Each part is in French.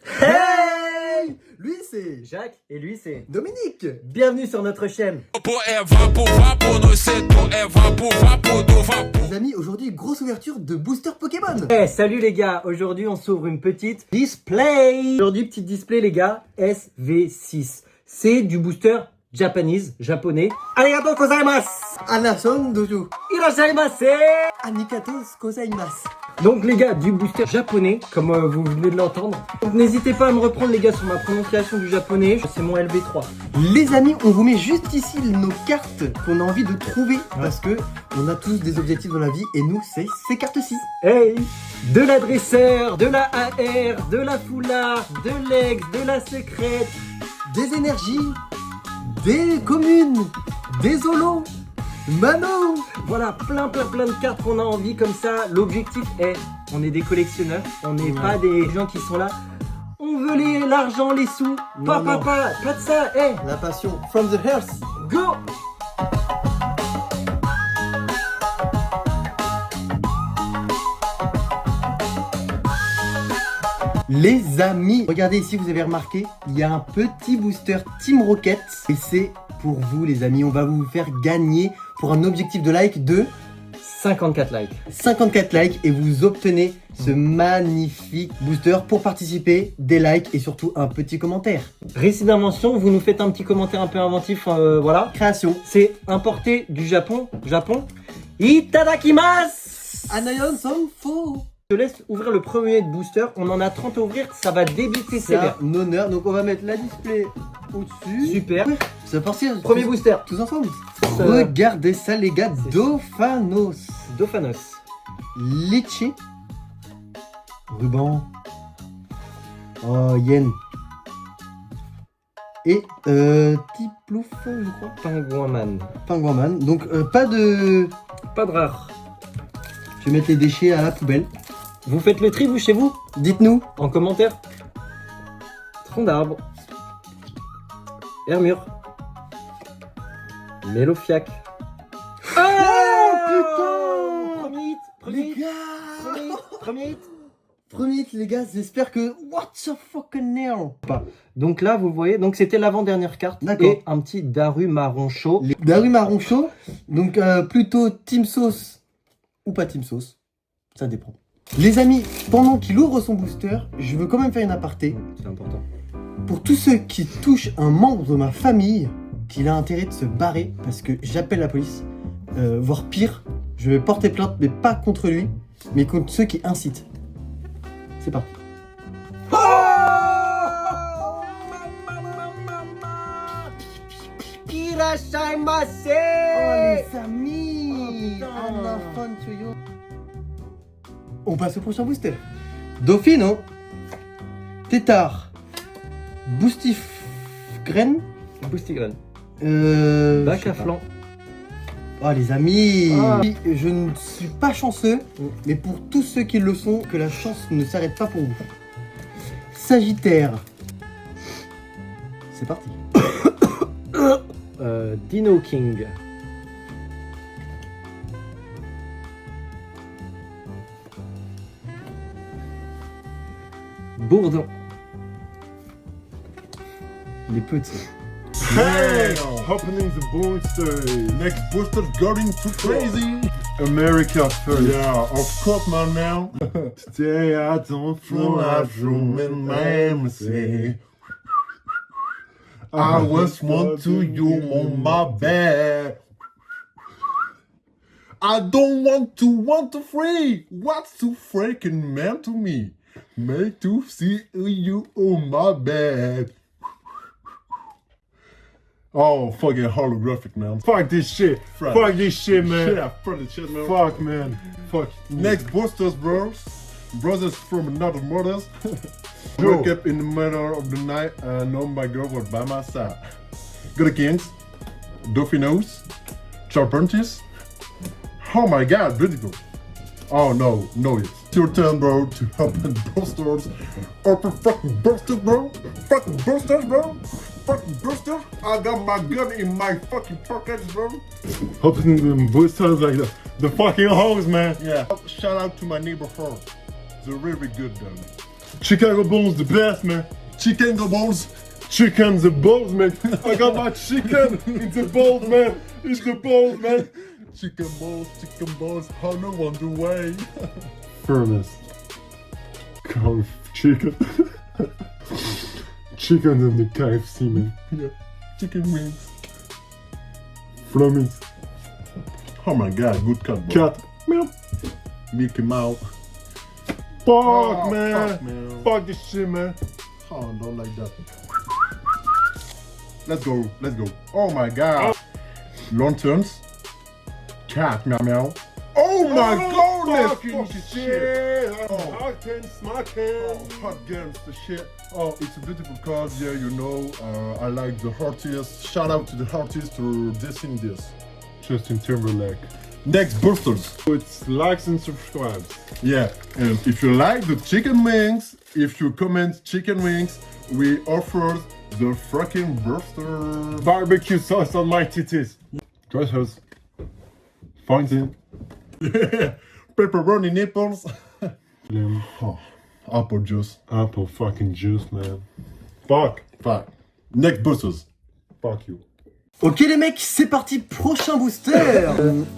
Hey! Lui c'est Jacques et lui c'est Dominique. bienvenue sur notre chaîne. Les amis, aujourd'hui grosse ouverture de booster Pokémon. Hey, salut les gars, aujourd'hui on s'ouvre une petite display. Aujourd'hui petit display les gars, SV6. C'est du booster japonais. Arigatou gozaimasu. Anason Dojo. Irashaimase. Anikatos gozaimasu. Donc les gars, du booster japonais, comme vous venez de l'entendre. Donc n'hésitez pas à me reprendre les gars sur ma prononciation du japonais, c'est mon LV3. Les amis, on vous met juste ici nos cartes qu'on a envie de trouver parce que on a tous des objectifs dans la vie et nous c'est ces cartes-ci. Hey! De la dresseur, de la AR, de la foulard, de l'ex, de la secrète. Des énergies, des communes, des holos, Mano. Voilà, plein de cartes qu'on a envie comme ça. L'objectif est, on est des collectionneurs, on n'est pas des gens qui sont là. On veut l'argent, les sous. Pas de ça. Hey, La passion from the hearth. go! Les amis, regardez ici, vous avez remarqué, il y a un petit booster Team Rocket et c'est pour vous les amis, on va vous faire gagner pour un objectif de like de 54 likes. 54 likes et vous obtenez ce magnifique booster. Pour participer, des likes et surtout un petit commentaire. Récit d'invention, vous nous faites un petit commentaire un peu inventif, voilà. Création. C'est importé du Japon. Itadakimasu! Anayon Sonfo. Je te laisse ouvrir le premier booster. On en a 30 à ouvrir, ça va débuter C'est sévère. un honneur, donc on va mettre la display au-dessus. Super. C'est partir. Premier booster. Tous ensemble. Regardez ça les gars, C'est Dophanos. Dophanos. Litchi. Ruban. Oh, Yen. Et Tiplouf, je crois. Penguinman. Penguinman. Donc pas de... Pas de rare. Je vais mettre les déchets à la poubelle. Vous faites le tri, vous, chez vous? Dites-nous. En commentaire. Tronc d'arbre. Hermure. Mélofiac. Oh, Premier hit. Les gars. Premier hit. Premier hit, les gars, j'espère que... What the fucking hell. Donc là, vous voyez, donc c'était l'avant-dernière carte. D'accord. Et un petit Daru marron chaud. Daru marron chaud. Donc plutôt Team Sauce ou pas Team Sauce. Ça dépend. Les amis, pendant qu'il ouvre son booster, je veux quand même faire une aparté. C'est important. Pour tous ceux qui touchent un membre de ma famille, qu'il a intérêt de se barrer parce que j'appelle la police, voire pire, je vais porter plainte, mais pas contre lui, mais contre ceux qui incitent. C'est parti. Irashaimase! Oh les amis, Oh, putain. fun to you. On passe au prochain booster. Dauphino, Tétard, Boostifgren, Boostigren. je Bac sais à pas. flanc. Oh les amis, Ah. je ne suis pas chanceux, mais pour tous ceux qui le sont, que la chance ne s'arrête pas pour vous. Sagittaire. C'est parti. Dino King. Bourdon. Les petits. Hey, opening the booster. Next booster going too crazy. America first. Yeah, of course, my man. Today I don't feel like room in Miami. I was one to you on my bed. I don't want to free. What's too freaking man to me? Make to see you on my bed. Oh, fucking holographic, man. Fuck this shit. Fuck this shit, man. Yeah, fuck this shit, man. Fuck, man. Fuck. Next boosters, bros. Brothers from another mothers. Woke up in the middle of the night and know my girl was by my side. Good Kings. Dauphinos. Charpentiers. Oh my god, beautiful. Oh no, it's your turn, bro, to open boosters. Open fucking boosters, bro. Fucking boosters, bro. Fucking boosters. I got my gun in my fucking pockets, bro. Opening them boosters like the fucking hoes, man. Yeah. Shout out to my neighbor They're really good, though. Chicago balls, the best, man. Chicago balls. Chicken the balls, man. I got my chicken in the balls, man. It's the balls, man. Chicken balls, on the way. Furnace. Cow chicken. Chicken in the KFC, man. Yeah. Chicken wings. Flummies. Oh my god, good cat, bro. Cat. Meow. Mickey Mouse. Fuck, man. Fuck this shit, man. Oh, I don't like that. Let's go. Oh my god. Lanterns. Cat, meow meow. Oh my god, fucking shit. Hot guns, the shit. Oh, it's a beautiful card. Yeah, you know, I like the artist. Shout out to the artist for designing this. Justin Timberlake. Next, boosters. It's likes and subscribes. Yeah, and if you like the chicken wings, if you comment chicken wings, we offer the fucking booster. Barbecue sauce on my titties. Trust us. Find it. Yeah, pepperoni nipples. Oh, apple juice. Apple fucking juice, man. Fuck. Next boosters. Fuck you. Ok les mecs, c'est parti, prochain booster.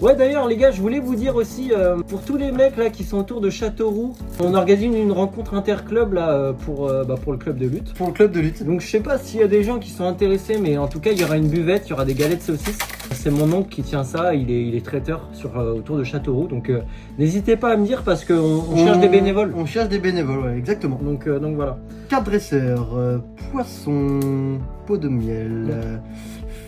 Ouais d'ailleurs les gars, je voulais vous dire aussi, pour tous les mecs là qui sont autour de Châteauroux, on organise une rencontre interclub là pour le club de lutte. Pour le club de lutte. Donc je sais pas s'il y a des gens qui sont intéressés, mais en tout cas il y aura une buvette, il y aura des galettes saucisses. C'est mon oncle qui tient ça, il est traiteur autour de Châteauroux, donc n'hésitez pas à me dire parce qu'on cherche des bénévoles. On cherche des bénévoles, ouais, exactement. Donc voilà. Carte dresseur, poisson, pot de miel,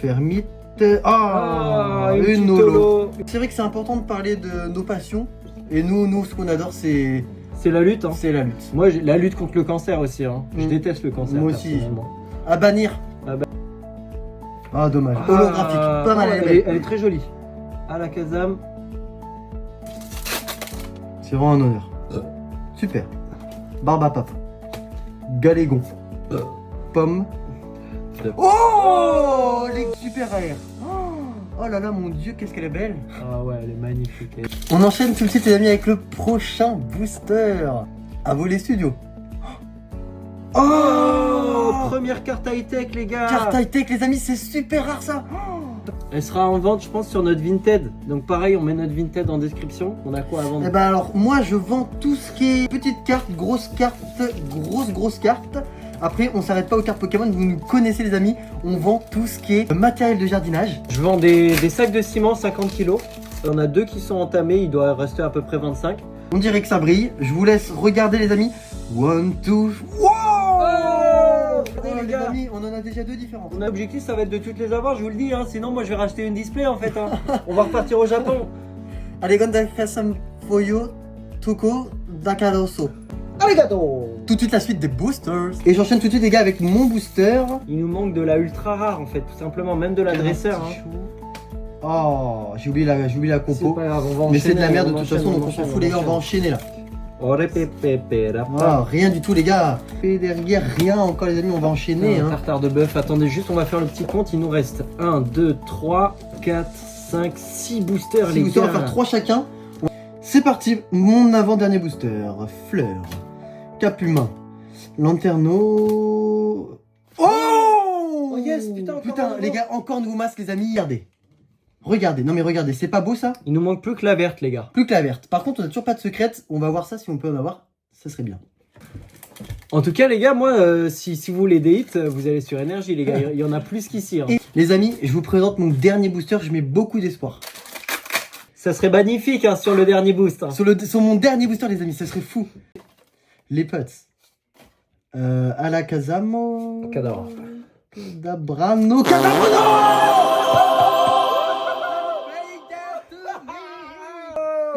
fermite, une holo. C'est vrai que c'est important de parler de nos passions. Et nous ce qu'on adore, c'est la lutte. Hein. C'est la lutte. Moi, la lutte contre le cancer aussi. Hein. Je déteste le cancer. Moi aussi. À bannir. Ah, dommage. Ah, holographique. Pas mal. Elle est très jolie. À la Kazam. C'est vraiment un honneur. Super. Barbe à papa. Galégon. Pomme. Oh, les super AR. Oh là là, mon dieu, qu'est-ce qu'elle est belle. Ah ouais, elle est magnifique. On enchaîne tout de suite les amis avec le prochain booster. À vous les studios. Oh, première carte high-tech les gars. Carte high-tech les amis, c'est super rare ça. Elle sera en vente je pense sur notre Vinted. Donc pareil, on met notre Vinted en description. On a quoi à vendre? Eh ben alors, moi je vends tout ce qui est petite carte, grosse carte, grosse carte. Après, on s'arrête pas aux cartes Pokémon, vous nous connaissez les amis, on vend tout ce qui est matériel de jardinage. Je vends des sacs de ciment 50 kg. On a 2 qui sont entamés, il doit rester à peu près 25. On dirait que ça brille, je vous laisse regarder les amis. One, two, wow les amis, on en a déjà 2 différents. Mon objectif ça va être de toutes les avoir, je vous le dis, hein. Sinon moi je vais racheter une display en fait. Hein. On va repartir au Japon. Arigato foyo toko dakaroso. Arigato. Tout de suite la suite des boosters. Et j'enchaîne tout de suite les gars avec mon booster. Il nous manque de la ultra rare en fait, tout simplement, même de la dresseur. Hein. Oh, j'ai oublié la compo. C'est pas grave, on va enchaîner. Mais c'est de la merde de toute façon, donc on s'en fout les gars, on va enchaîner là. Ah, rien du tout les gars. Et derrière rien encore les amis, on va enchaîner. Tartare de bœuf, attendez juste, on va faire le petit compte. Il nous reste 1, 2, 3, 4, 5, 6 boosters les gars. On va faire 3 chacun. C'est parti, mon avant-dernier booster. Fleur, cap humain, lanterneau. Oh yes, putain les gars, encore nouveau masque les amis, regardez, non mais regardez, c'est pas beau ça? Il nous manque plus que la verte les gars. Plus que la verte. Par contre on a toujours pas de secrète, on va voir ça si on peut en avoir, ça serait bien. En tout cas les gars, moi si vous voulez des hits, vous allez sur énergie les gars, il y en a plus qu'ici. Hein. Les amis, je vous présente mon dernier booster, je mets beaucoup d'espoir. Ça serait magnifique hein, sur le dernier boost. Hein. Sur mon dernier booster les amis, ça serait fou. Les potes. À la Kazamo. Cadavre. Dabrano.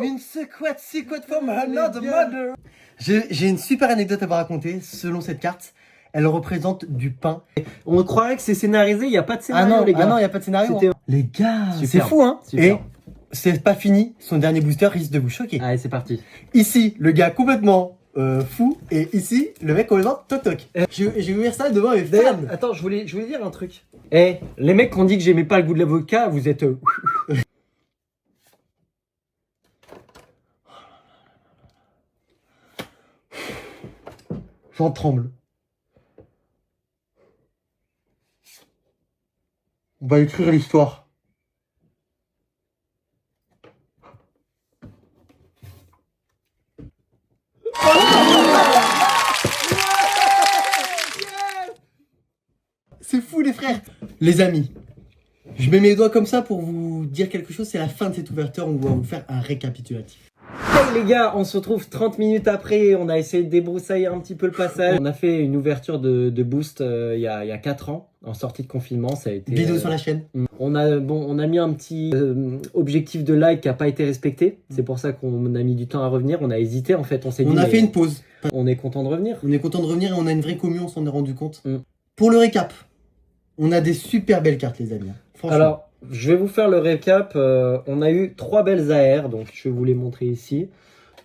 Une secret from another mother. J'ai une super anecdote à vous raconter. Selon cette carte, elle représente du pain. On croirait que c'est scénarisé, il n'y a pas de scénario les gars. Ah non, il n'y a pas de scénario. Les gars, c'est fou hein. Super. Et c'est pas fini, son dernier booster risque de vous choquer. Allez, c'est parti. Ici, le gars complètement fou, et ici, le mec complètement toc. Je vais ouvrir ça devant les fans. Attends, je voulais dire un truc. Eh, les mecs qui ont dit que j'aimais pas le goût de l'avocat, vous êtes... J'en tremble. On va écrire l'histoire. C'est fou les frères. Les amis, je mets mes doigts comme ça pour vous dire quelque chose. C'est la fin de cette ouverture. On va vous faire un récapitulatif. Hey les gars, on se retrouve 30 minutes après. On a essayé de débroussailler un petit peu le passage. On a fait une ouverture de Boost il y a 4 ans, en sortie de confinement. Ça a été Vidéo sur la chaîne. On a mis un petit objectif de like qui n'a pas été respecté. C'est pour ça qu'on a mis du temps à revenir. On a hésité en fait. On s'est dit. On a fait une pause. On est content de revenir. On est content de revenir et on a une vraie commune. On s'en est rendu compte. Pour le récap, on a des super belles cartes les amis. Franchement. Alors, je vais vous faire le récap. On a eu 3 belles AR, donc je vais vous les montrer ici.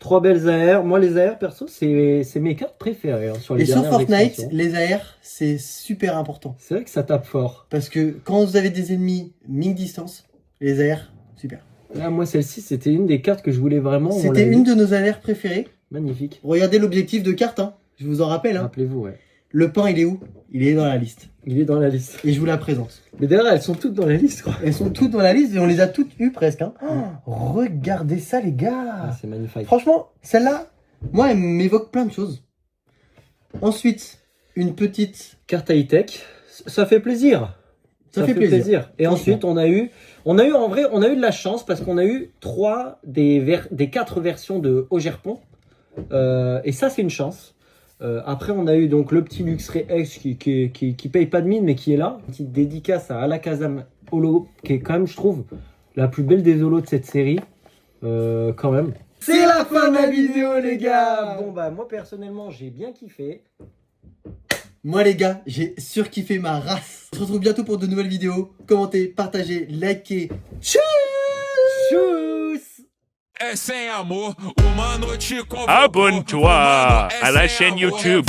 3 belles AR. Moi, les AR, perso, c'est mes cartes préférées hein, sur les et sur dernières Fortnite, extensions. les AR, c'est super important. C'est vrai que ça tape fort. Parce que quand vous avez des ennemis mi-distance, les AR, super. Là, moi, celle-ci, c'était une des cartes que je voulais vraiment. C'était une de nos AR préférées. Magnifique. Regardez l'objectif de carte, hein. Je vous en rappelle. Hein. Rappelez-vous, ouais. Le pain, il est où? Il est dans la liste. Il est dans la liste. Et je vous la présente. Mais d'ailleurs, elles sont toutes dans la liste, quoi. Elles sont toutes dans la liste et on les a toutes eues presque. Hein. Oh, regardez ça, les gars. Ah, c'est magnifique. Franchement, celle-là, moi, elle m'évoque plein de choses. Ensuite, une petite carte high-tech. Ça fait plaisir. Ça fait plaisir. Et ensuite, on a eu en vrai, on a eu de la chance parce qu'on a eu 3 des 4 versions de Augerpon. Et ça, c'est une chance. Après, on a eu donc le petit Luxray X qui paye pas de mine, mais qui est là. Une petite dédicace à Alakazam Holo, qui est quand même, je trouve, la plus belle des holos de cette série. Quand même. C'est la fin de la vidéo, les gars. Bon, bah, moi, personnellement, j'ai bien kiffé. Moi, les gars, j'ai surkiffé ma race. On se retrouve bientôt pour de nouvelles vidéos. Commentez, partagez, likez. Tchuss! Sem amor, uma noite com Abonne-toi à la chaîne YouTube.